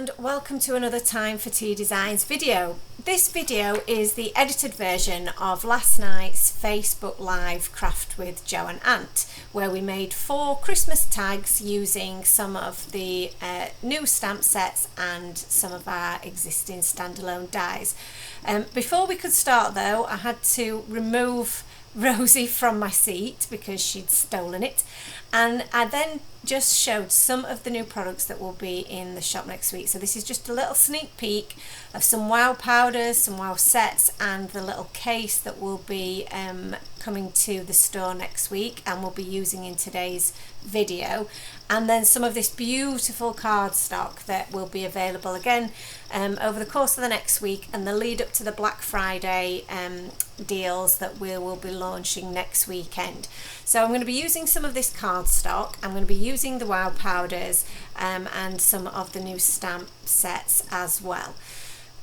and welcome to another Time for Tea Designs video. This video is the edited version of last night's Facebook Live Craft with Jo and Ant, where we made 4 Christmas tags using some of the new stamp sets and some of our existing standalone dies. Before we could start though, I had to remove Rosie from my seat because she'd stolen it, and I then just showed some of the new products that will be in the shop next week. So this is just a little sneak peek of some wow powders, some wow sets, and the little case that will be coming to the store next week and we'll be using in today's video, and then some of this beautiful cardstock that will be available again over the course of the next week and the lead up to the Black Friday deals that we will be launching next weekend. So I'm going to be using some of this cardstock, I'm going to be using the wow powders and some of the new stamp sets as well.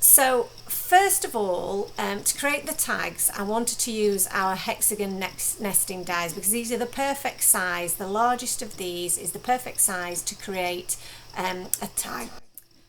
So first of all, to create the tags, I wanted to use our hexagon nesting dies because these are the perfect size. The largest of these is the perfect size to create a tag.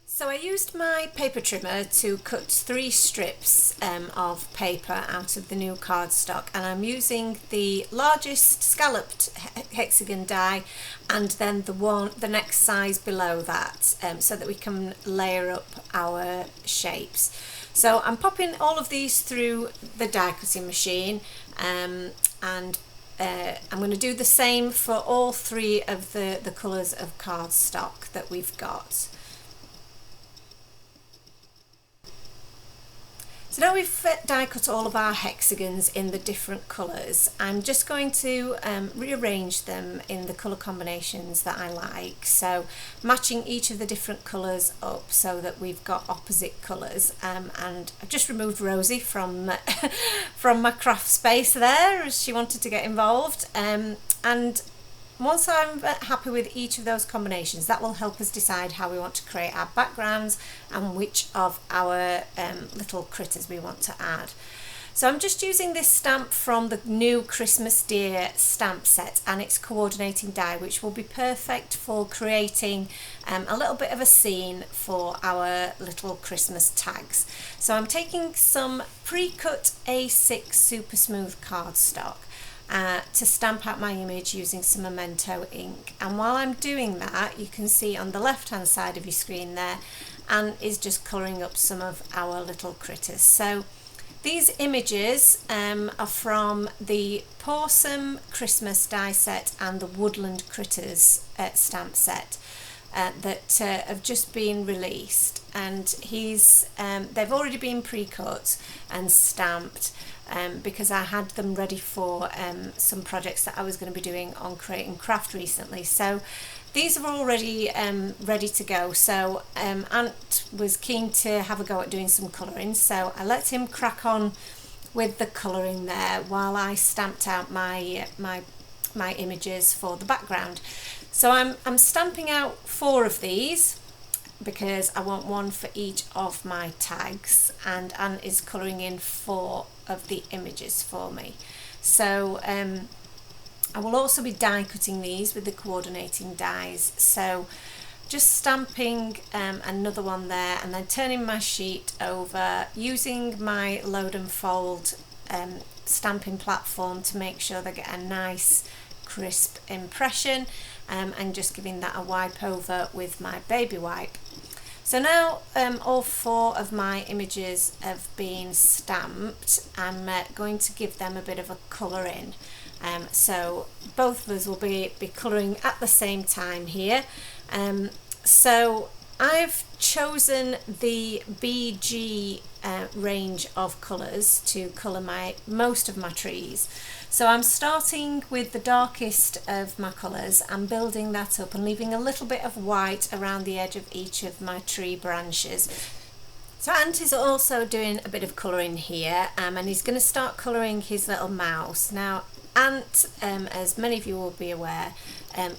So I used my paper trimmer to cut 3 strips of paper out of the new cardstock, and I'm using the largest scalloped hexagon die and then the next size below that, so that we can layer up our shapes. So I'm popping all of these through the die cutting machine, and I'm going to do the same for all 3 of the colours of cardstock that we've got. So now we've die cut all of our hexagons in the different colours, I'm just going to rearrange them in the colour combinations that I like, so matching each of the different colours up so that we've got opposite colours, and I've just removed Rosie from from my craft space there as she wanted to get involved, and once I'm happy with each of those combinations, that will help us decide how we want to create our backgrounds and which of our little critters we want to add. So I'm just using this stamp from the new Christmas Deer stamp set and its coordinating die, which will be perfect for creating a little bit of a scene for our little Christmas tags. So I'm taking some pre-cut A6 super smooth cardstock to stamp out my image using some Memento ink, and while I'm doing that, you can see on the left hand side of your screen there, Anne is just colouring up some of our little critters. So these images are from the Possum Christmas die set and the Woodland Critters stamp set that have just been released, and they've already been pre-cut and stamped because I had them ready for some projects that I was going to be doing on Create and Craft recently. So these are already ready to go. So Ant was keen to have a go at doing some colouring, so I let him crack on with the colouring there while I stamped out my images for the background. So I'm stamping out 4 of these because I want one for each of my tags, and Anne is colouring in 4 of the images for me. So I will also be die cutting these with the coordinating dies, so just stamping another one there and then turning my sheet over using my load and fold stamping platform to make sure they get a nice crisp impression, and just giving that a wipe over with my baby wipe. So now all 4 of my images have been stamped. I'm going to give them a bit of a colour in. So both of us will be colouring at the same time here. So I've chosen the BG range of colours to colour most of my trees. So I'm starting with the darkest of my colours and building that up and leaving a little bit of white around the edge of each of my tree branches. So Ant is also doing a bit of colouring here, and he's going to start colouring his little mouse. Now Ant, as many of you will be aware,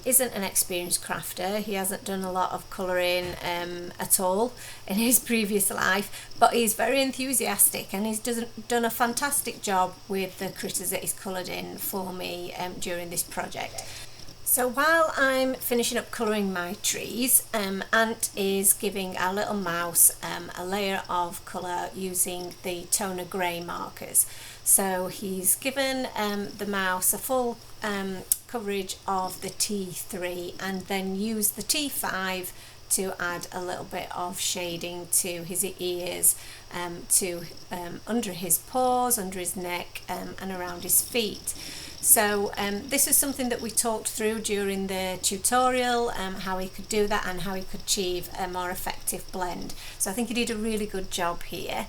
isn't an experienced crafter. He hasn't done a lot of colouring at all in his previous life, but he's very enthusiastic and he's done a fantastic job with the critters that he's coloured in for me during this project. So while I'm finishing up colouring my trees, Ant is giving our little mouse a layer of colour using the toner grey markers. So he's given the mouse a full coverage of the T3 and then used the T5 to add a little bit of shading to his ears, to under his paws, under his neck, and around his feet. So this is something that we talked through during the tutorial, how he could do that and how he could achieve a more effective blend. So I think he did a really good job here.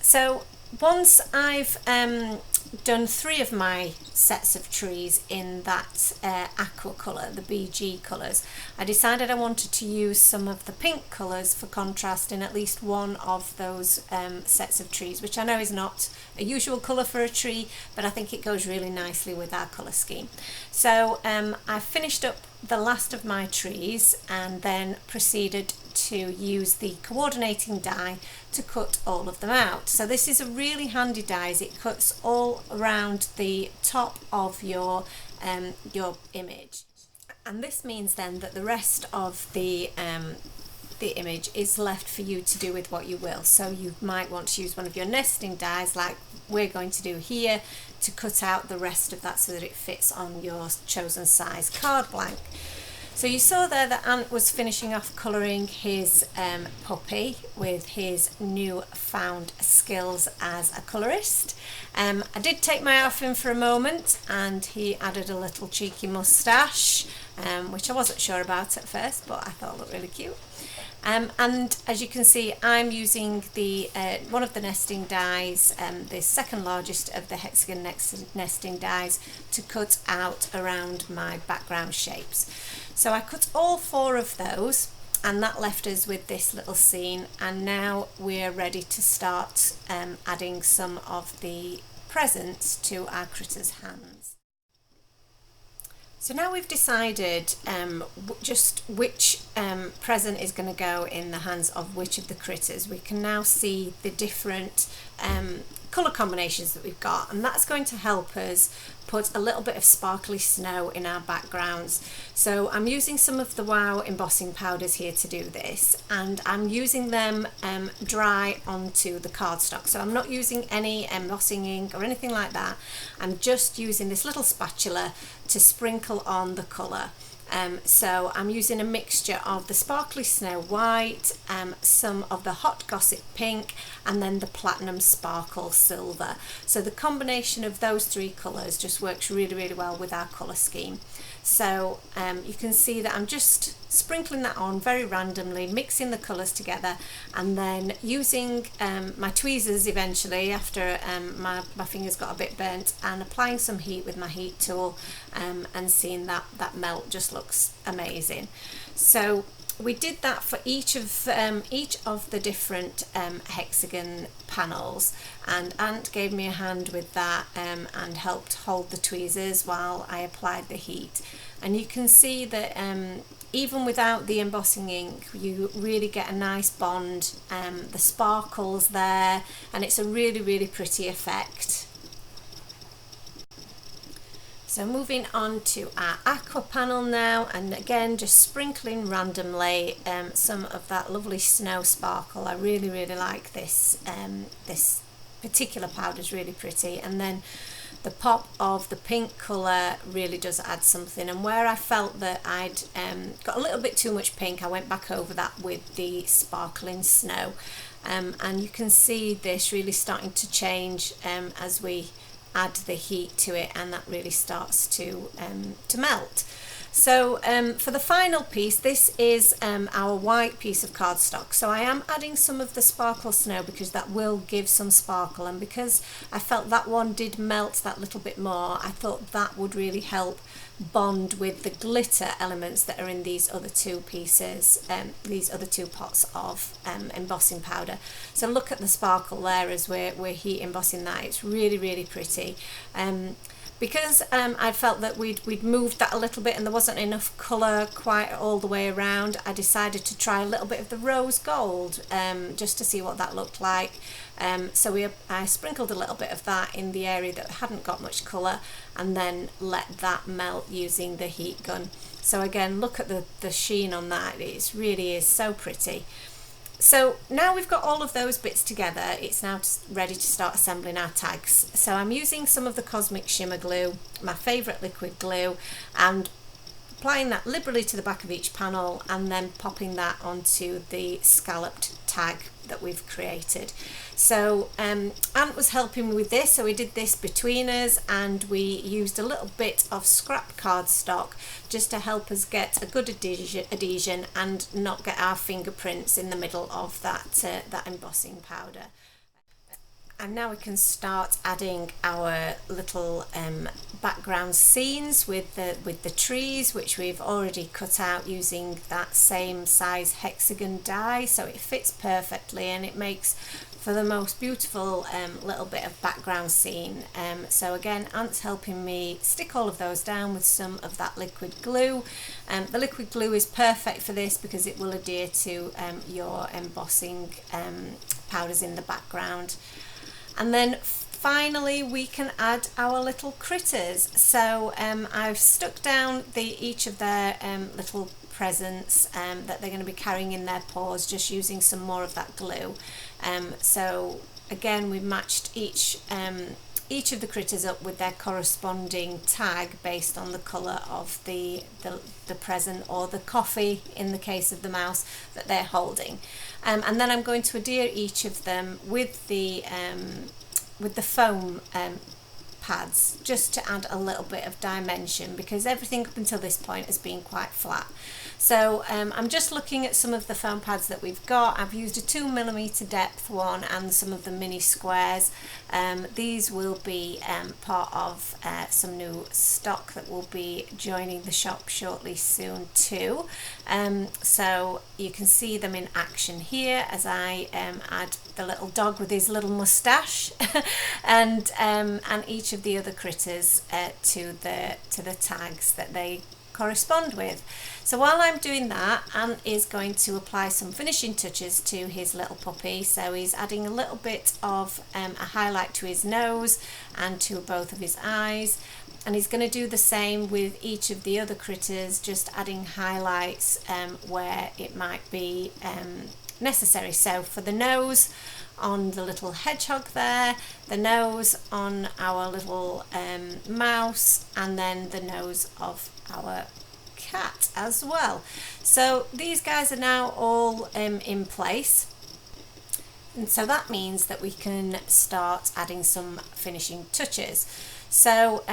So once I've done 3 of my sets of trees in that aqua colour, the BG colours, I decided I wanted to use some of the pink colours for contrast in at least one of those sets of trees, which I know is not a usual colour for a tree, but I think it goes really nicely with our colour scheme. So I finished up the last of my trees and then proceeded to use the coordinating die to cut all of them out. So this is a really handy die as it cuts all around the top of your image, and this means then that the rest of the image is left for you to do with what you will. So you might want to use one of your nesting dies like we're going to do here to cut out the rest of that so that it fits on your chosen size card blank. So you saw there that Ant was finishing off colouring his puppy with his new found skills as a colourist. I did take my eye off him for a moment and he added a little cheeky moustache, which I wasn't sure about at first, but I thought it looked really cute. And as you can see, I'm using the one of the nesting dies, the second largest of the hexagon nesting dies, to cut out around my background shapes. So I cut all 4 of those, and that left us with this little scene, and now we're ready to start adding some of the presents to our critters' hands. So now we've decided just which present is going to go in the hands of which of the critters. We can now see the different colour combinations that we've got, and that's going to help us put a little bit of sparkly snow in our backgrounds. So I'm using some of the Wow embossing powders here to do this, and I'm using them dry onto the cardstock. So I'm not using any embossing ink or anything like that. I'm just using this little spatula to sprinkle on the colour. So I'm using a mixture of the sparkly snow white, some of the hot gossip pink, and then the platinum sparkle silver. So the combination of those 3 colours just works really, really well with our colour scheme. So you can see that I'm just sprinkling that on very randomly, mixing the colours together, and then using my tweezers eventually after my fingers got a bit burnt, and applying some heat with my heat tool, and seeing that melt just looks amazing. So we did that for each of the different hexagon panels, and Ant gave me a hand with that and helped hold the tweezers while I applied the heat. And you can see that even without the embossing ink, you really get a nice bond, the sparkles there, and it's a really, really pretty effect. So moving on to our aqua panel now, and again just sprinkling randomly some of that lovely snow sparkle. I really, really like this. This particular powder is really pretty, and then the pop of the pink colour really does add something. And where I felt that I'd got a little bit too much pink, I went back over that with the sparkling snow, and you can see this really starting to change as we add the heat to it, and that really starts to melt. So for the final piece, this is our white piece of cardstock. So I am adding some of the sparkle snow because that will give some sparkle, and because I felt that one did melt that little bit more, I thought that would really help bond with the glitter elements that are in these other 2 pieces, these other 2 pots of embossing powder. So look at the sparkle there as we're heat embossing that. It's really, really pretty. Because I felt that we'd moved that a little bit and there wasn't enough colour quite all the way around, I decided to try a little bit of the rose gold just to see what that looked like. So I sprinkled a little bit of that in the area that hadn't got much colour and then let that melt using the heat gun. So again, look at the sheen on that, it really is so pretty. So now we've got all of those bits together, it's now ready to start assembling our tags. So I'm using some of the Cosmic Shimmer glue, my favourite liquid glue, and applying that liberally to the back of each panel and then popping that onto the scalloped tag that we've created. So Ant was helping me with this, so we did this between us and we used a little bit of scrap cardstock just to help us get a good adhesion and not get our fingerprints in the middle of that embossing powder. And now we can start adding our little background scenes with the trees, which we've already cut out using that same size hexagon die, so it fits perfectly and it makes for the most beautiful little bit of background scene. So again, Ant's helping me stick all of those down with some of that liquid glue. The liquid glue is perfect for this because it will adhere to your embossing powders in the background. And then finally we can add our little critters. So I've stuck down each of their little presents that they're going to be carrying in their paws, just using some more of that glue. So again, we've matched each of the critters up with their corresponding tag based on the colour of the present, or the coffee in the case of the mouse, that they're holding. And then I'm going to adhere each of them with the foam pads, just to add a little bit of dimension, because everything up until this point has been quite flat. So I'm just looking at some of the foam pads that we've got. I've used a 2mm depth one and some of the mini squares. These will be part of some new stock that will be joining the shop shortly soon too. So you can see them in action here as I add the little dog with his little moustache and each of the other critters to the tags that they correspond with. So while I'm doing that, Ant is going to apply some finishing touches to his little puppy. So he's adding a little bit of a highlight to his nose and to both of his eyes, and he's going to do the same with each of the other critters, just adding highlights where it might be necessary. So for the nose on the little hedgehog there, the nose on our little mouse, and then the nose of our cat as well. So these guys are now all in place, and so that means that we can start adding some finishing touches. So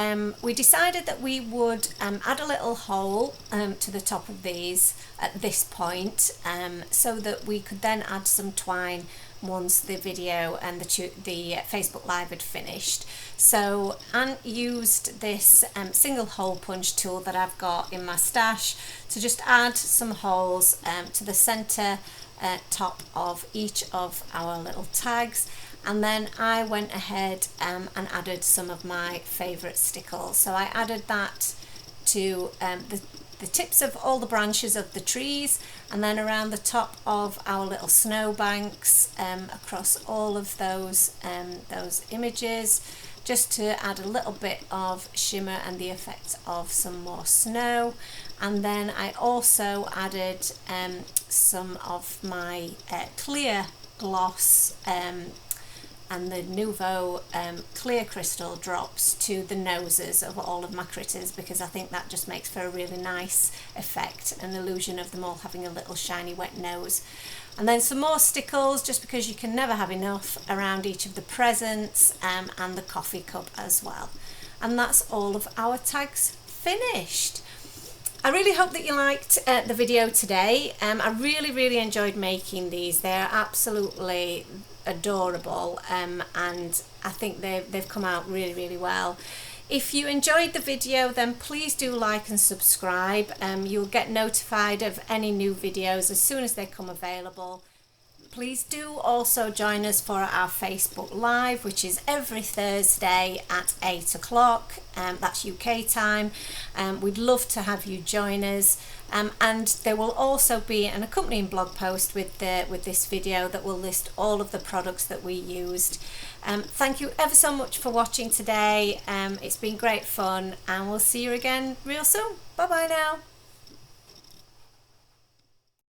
we decided that we would add a little hole to the top of these at this point, so that we could then add some twine once the video and the Facebook Live had finished. So Ant used this single hole punch tool that I've got in my stash to just add some holes to the centre top of each of our little tags. And then I went ahead and added some of my favourite stickles. So I added that to the tips of all the branches of the trees, and then around the top of our little snow banks, across all of those images, just to add a little bit of shimmer and the effect of some more snow. And then I also added some of my clear gloss and the Nouveau clear crystal drops to the noses of all of my critters, because I think that just makes for a really nice effect, an illusion of them all having a little shiny wet nose. And then some more stickles, just because you can never have enough, around each of the presents and the coffee cup as well. And that's all of our tags finished. I really hope that you liked the video today. I really enjoyed making these. They're absolutely adorable, and I think they've come out really well. If you enjoyed the video, then please do like and subscribe. You'll get notified of any new videos as soon as they come available. Please do also join us for our Facebook Live, which is every Thursday at 8 o'clock. That's UK time. We'd love to have you join us. And there will also be an accompanying blog post with this video that will list all of the products that we used. Thank you ever so much for watching today. It's been great fun, and we'll see you again real soon. Bye bye now.